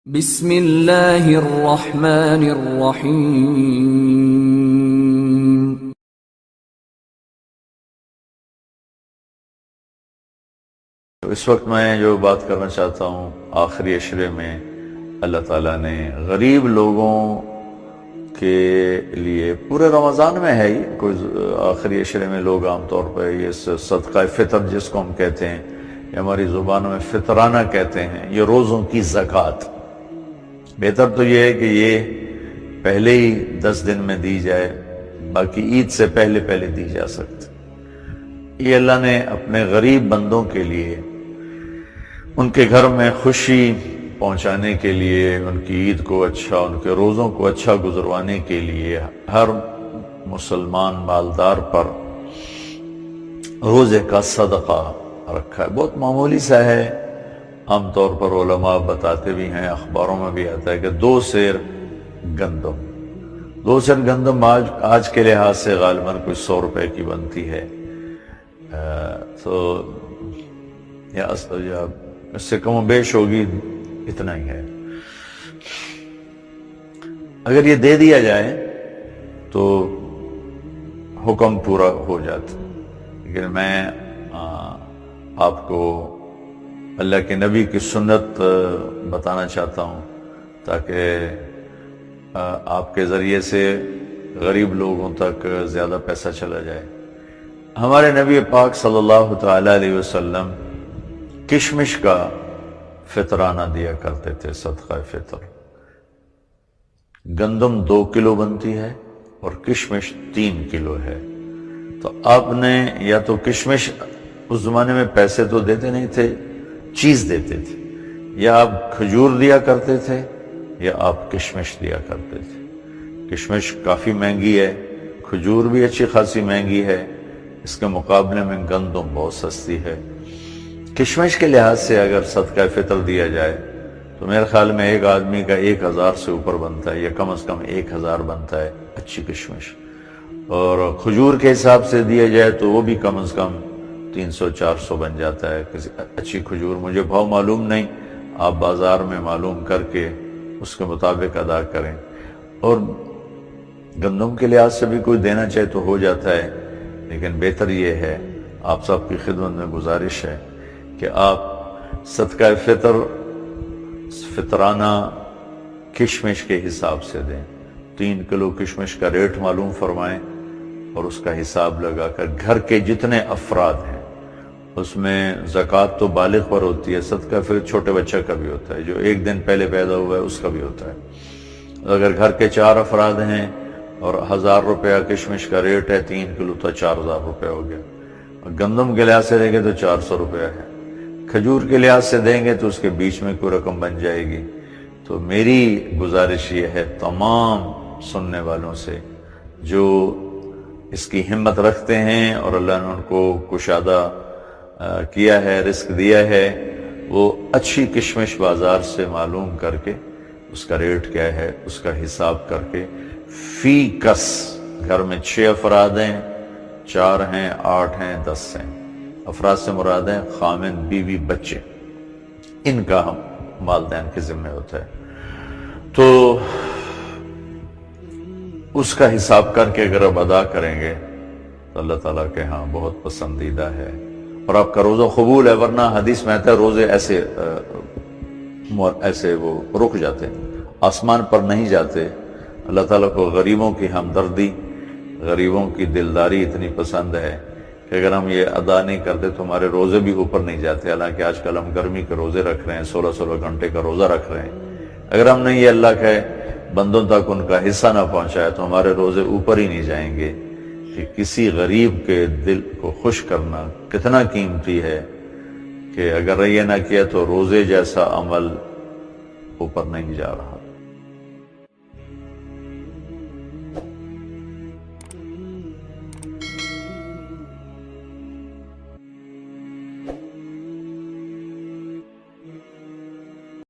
بسم اللہ الرحمن الرحیم۔ اس وقت میں جو بات کرنا چاہتا ہوں، آخری عشرے میں اللہ تعالیٰ نے غریب لوگوں کے لیے، پورے رمضان میں ہے یہ، کوئی آخری عشرے میں لوگ عام طور پہ یہ صدقہ فطر جس کو ہم کہتے ہیں، یہ ہماری زبانوں میں فطرانہ کہتے ہیں، یہ روزوں کی زکوٰۃ۔ بہتر تو یہ ہے کہ یہ پہلے ہی 10 دن میں دی جائے، باقی عید سے پہلے دی جا سکتی۔ یہ اللہ نے اپنے غریب بندوں کے لیے، ان کے گھر میں خوشی پہنچانے کے لیے، ان کی عید کو اچھا، ان کے روزوں کو اچھا گزروانے کے لیے ہر مسلمان مالدار پر روزے کا صدقہ رکھا ہے۔ بہت معمولی سا ہے، عام طور پر علماء بتاتے بھی ہیں، اخباروں میں بھی آتا ہے کہ 2 سیر گندم آج کے لحاظ سے غالباً کوئی 100 روپے کی بنتی ہے، تو یا اس سے کم و بیش ہوگی، اتنا ہی ہے۔ اگر یہ دے دیا جائے تو حکم پورا ہو جاتا، لیکن میں آپ کو اللہ کے نبی کی سنت بتانا چاہتا ہوں تاکہ آپ کے ذریعے سے غریب لوگوں تک زیادہ پیسہ چلا جائے۔ ہمارے نبی پاک صلی اللہ تعالیٰ علیہ وسلم کشمش کا فطرانہ دیا کرتے تھے، صدقہ فطر۔ گندم 2 کلو بنتی ہے اور کشمش 3 کلو ہے، تو آپ نے یا تو کشمش، اس زمانے میں پیسے تو دیتے نہیں تھے، چیز دیتے تھے، یا آپ کھجور دیا کرتے تھے یا آپ کشمش دیا کرتے تھے۔ کشمش کافی مہنگی ہے، کھجور بھی اچھی خاصی مہنگی ہے، اس کے مقابلے میں گندم بہت سستی ہے۔ کشمش کے لحاظ سے اگر صدقہ فطر دیا جائے تو میرے خیال میں ایک آدمی کا 1000 سے اوپر بنتا ہے، یا کم از کم 1000 بنتا ہے اچھی کشمش۔ اور کھجور کے حساب سے دیا جائے تو وہ بھی کم از کم 300-400 بن جاتا ہے کسی اچھی کھجور۔ مجھے بھاؤ معلوم نہیں، آپ بازار میں معلوم کر کے اس کے مطابق ادا کریں۔ اور گندم کے لحاظ سے بھی کوئی دینا چاہے تو ہو جاتا ہے، لیکن بہتر یہ ہے، آپ سب کی خدمت میں گزارش ہے کہ آپ صدقہ فطرانہ کشمش کے حساب سے دیں۔ 3 کلو کشمش کا ریٹ معلوم فرمائیں اور اس کا حساب لگا کر گھر کے جتنے افراد ہیں، اس میں زکوٰۃ تو بالغ پر ہوتی ہے، صدقہ پھر چھوٹے بچہ کا بھی ہوتا ہے، جو 1 دن پہلے پیدا ہوا ہے اس کا بھی ہوتا ہے۔ اگر گھر کے 4 افراد ہیں اور 1000 روپیہ کشمش کا ریٹ ہے، 3 کلو تو 4000 روپیہ ہو گیا۔ گندم کے لحاظ سے دیں گے تو 400 روپیہ ہے، کھجور کے لحاظ سے دیں گے تو اس کے بیچ میں کوئی رقم بن جائے گی۔ تو میری گزارش یہ ہے تمام سننے والوں سے جو اس کی ہمت رکھتے ہیں اور اللہ نے ان کو کشادہ کیا ہے، رزق دیا ہے، وہ اچھی کشمش بازار سے معلوم کر کے اس کا ریٹ کیا ہے اس کا حساب کر کے فی کس، گھر میں 6 افراد ہیں، 4 ہیں، 8 ہیں، 10 ہیں، افراد سے مراد ہیں خامن، بیوی، بچے، ان کا ہم والدین کے ذمہ ہوتا ہے۔ تو اس کا حساب کر کے اگر آپ ادا کریں گے تو اللہ تعالیٰ کے ہاں بہت پسندیدہ ہے اور آپ کا روزہ قبول ہے۔ ورنہ حدیث میں آتا ہے روزے ایسے وہ رک جاتے، آسمان پر نہیں جاتے۔ اللہ تعالیٰ کو غریبوں کی ہمدردی، غریبوں کی دلداری اتنی پسند ہے کہ اگر ہم یہ ادا نہیں کرتے تو ہمارے روزے بھی اوپر نہیں جاتے۔ حالانکہ آج کل ہم گرمی کے روزے رکھ رہے ہیں، 16 گھنٹے کا روزہ رکھ رہے ہیں، اگر ہم نے یہ اللہ کے بندوں تک ان کا حصہ نہ پہنچایا تو ہمارے روزے اوپر ہی نہیں جائیں گے۔ کہ کسی غریب کے دل کو خوش کرنا کتنا قیمتی ہے کہ اگر یہ نہ کیا تو روزے جیسا عمل اوپر نہیں جا رہا۔